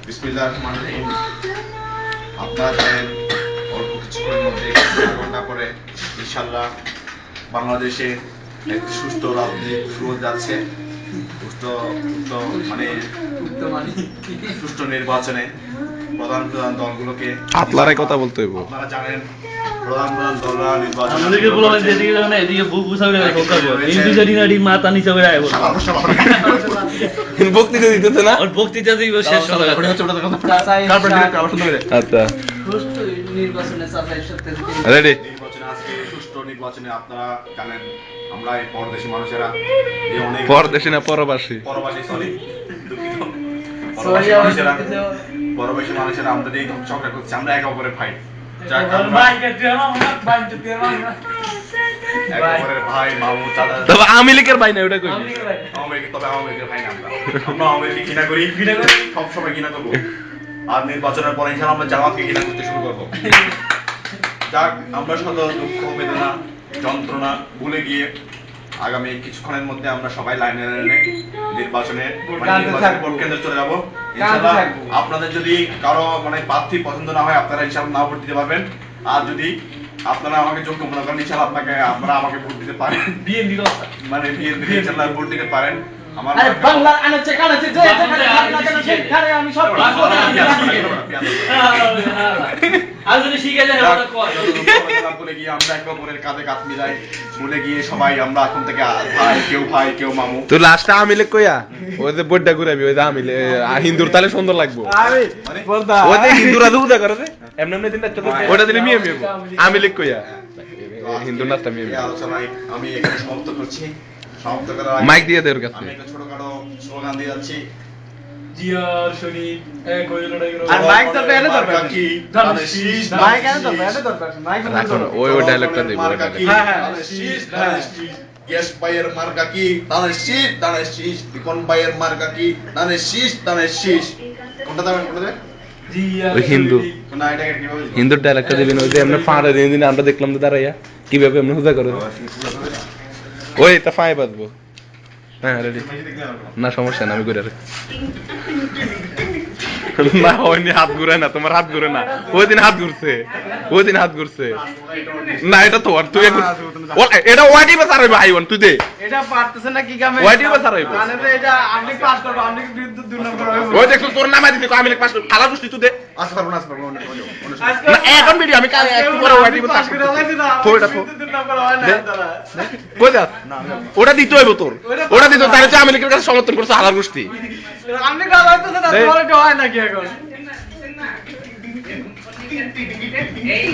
বিসমিল্লাহির রহমানির রহিম। আপনারা জানেন অল্প কিছুক্ষণের মধ্যে 1 ঘন্টা পরে ইনশাআল্লাহ বাংলাদেশে একটি সুষ্ঠু রাজনীতি শুরু হতে যাচ্ছে। সুষ্ঠু নির্বাচনে প্রধান প্রধান দলগুলোকে আপনারাই কথা বলতে হইব। আপনারা জানেন প্রধান প্রধান দলরা নির্বাচন আমাদেরকে বলা হয় যেদিকে যাবে না এদিকে বুক বুঝাবে না ঠকাবো ইন্টু জানি মাথা নিচে করে আইবো বক্তৃতা দিতেছে না? আর বক্তৃতা দিব শেষ হলো আচ্ছা রেডি। নির্বাচনে আজকে সুষ্ঠু নির্বাচনে আপনারা জানেন আমরা এই পরদেশী মানুষেরা এই অনেক পরদেশী না পরবাসী? পরবাসী সরি দুঃখিত পরবাসী মানুষেরা আমাদের এই ঝগড়া করছে আমরা একে অপরের ভাই একেবারে ভাই মামু চাচা তবে আওয়ামী লীগের ভাই না ওটা কই? আওয়ামী লীগ তবে আওয়ামী লীগের ভাই না আমরা আওয়ামী লীগ ঘৃণা করি সবসময় ঘৃণা করবো আর নির্বাচনের পরে ইনশাআল্লাহ আমরা জামাতকে ঘৃণা করতে শুরু করবো। যাক আমরা শত দুঃখ বেদনা যন্ত্রণা ভুলে গিয়ে আগামী কিছুক্ষণের মধ্যে আমরা সবাই লাইনে নির্বাচনে ভোট কেন্দ্রে চলে যাবো ইনশাআল্লাহ। আপনাদের যদি কারো প্রার্থী পছন্দ না হয় আপনারা ইনশাআল্লাহ না ভোট দিতে পারবেন। আর যদি আপনারা আমাকে যোগ্য মনে করেন ইনশাআল্লাহ আপনারা আমাকে ভোট দিতে পারেন। বিএনপি ইনশাআল্লাহ ভোট দিতে পারেন। আমার বাংলার আনাচে কানাচে যে যেখানে আমি সব আজকে শিখে যায় ওটা কয় বলে গিয়ে আমরা একে অপরের কাঁধে কাঁধ মিলাই বলে গিয়ে সবাই আমরা এখন থেকে ভাই কেউ মামু। তো লাস্টে আওয়ামী লীগ কইয়া ওই যে বড়টা ঘুরাবি ওই যে আওয়ামী লীগ হিন্দুর তালে সুন্দর লাগবো। ওই যে হিন্দুরা দুধা করে রে এমনি এমনি দিন ওটা দিলে মিয়ে মিয়ে আওয়ামী লীগ কইয়া হিন্দু নাচটা মিয়ে মিয়ে আলোচনায় আমি এখানে সমাপ্ত করছি। সমাপ্ত করার আগে মাইক দিয়ে দে ওর কাছে। আমি একটা ছোটখাটো স্লোগান দিয়ে যাচ্ছি। জিয়ার শরীফ এক হয়ে লড়াই করো আর মাইক তো এনে ধরবে কি মাইক এনে ধরবে মাইক রাখুন ওই ডায়লগটা দিব। গ্যাস বাইয়ের মার্কা কি দানের শীষ বিকন বাইয়ের মার্কা কি দানের শীষ কোনটা দেবেন ওই হিন্দু না এটাকে কিভাবে হিন্দুর ডায়লগটা দিবেন ওই যে এমনি ফাঁড়ে দিন দিন আমরা দেখলাম তো দাঁড়াইয়া কিভাবে এমনি হুদা করে ওই তা ফাঁয়ে বাঁধবো। হ্যাঁ রেডি না সমস্যা না আমি ঘুরে না হয়নি হাত ঘুরায় না তোমার হাত ঘুরে না ওই দিন হাত ঘুরছে না এটা তো তুই এটা ওয়াইটি বা সারাইবো আইবন তুই দে এটা পারতেছ না কি কামে ওয়াইটি বা সারাইবো মানে এটা আমি পাস করব আমি বিদ্যুৎ 2 নম্বর হইব ওই দেখো তোর নামে দিতে আমি পাস খালা বুঝতি তুই দে আসতে পারবো না না এখন ভিডিও আমি কাল একটু পরে ওয়াইটি বা ওইটা তো 2 নম্বর হয় না দাদা কই যা ওটা দিতে হইব তোর ওটা দিতে তাহলে তুই আমেরিকার কাছে সমর্থন করছ হালার গোষ্ঠী আমি কাল হইতেছে না তোমার এটা হয় নাকি এখন এই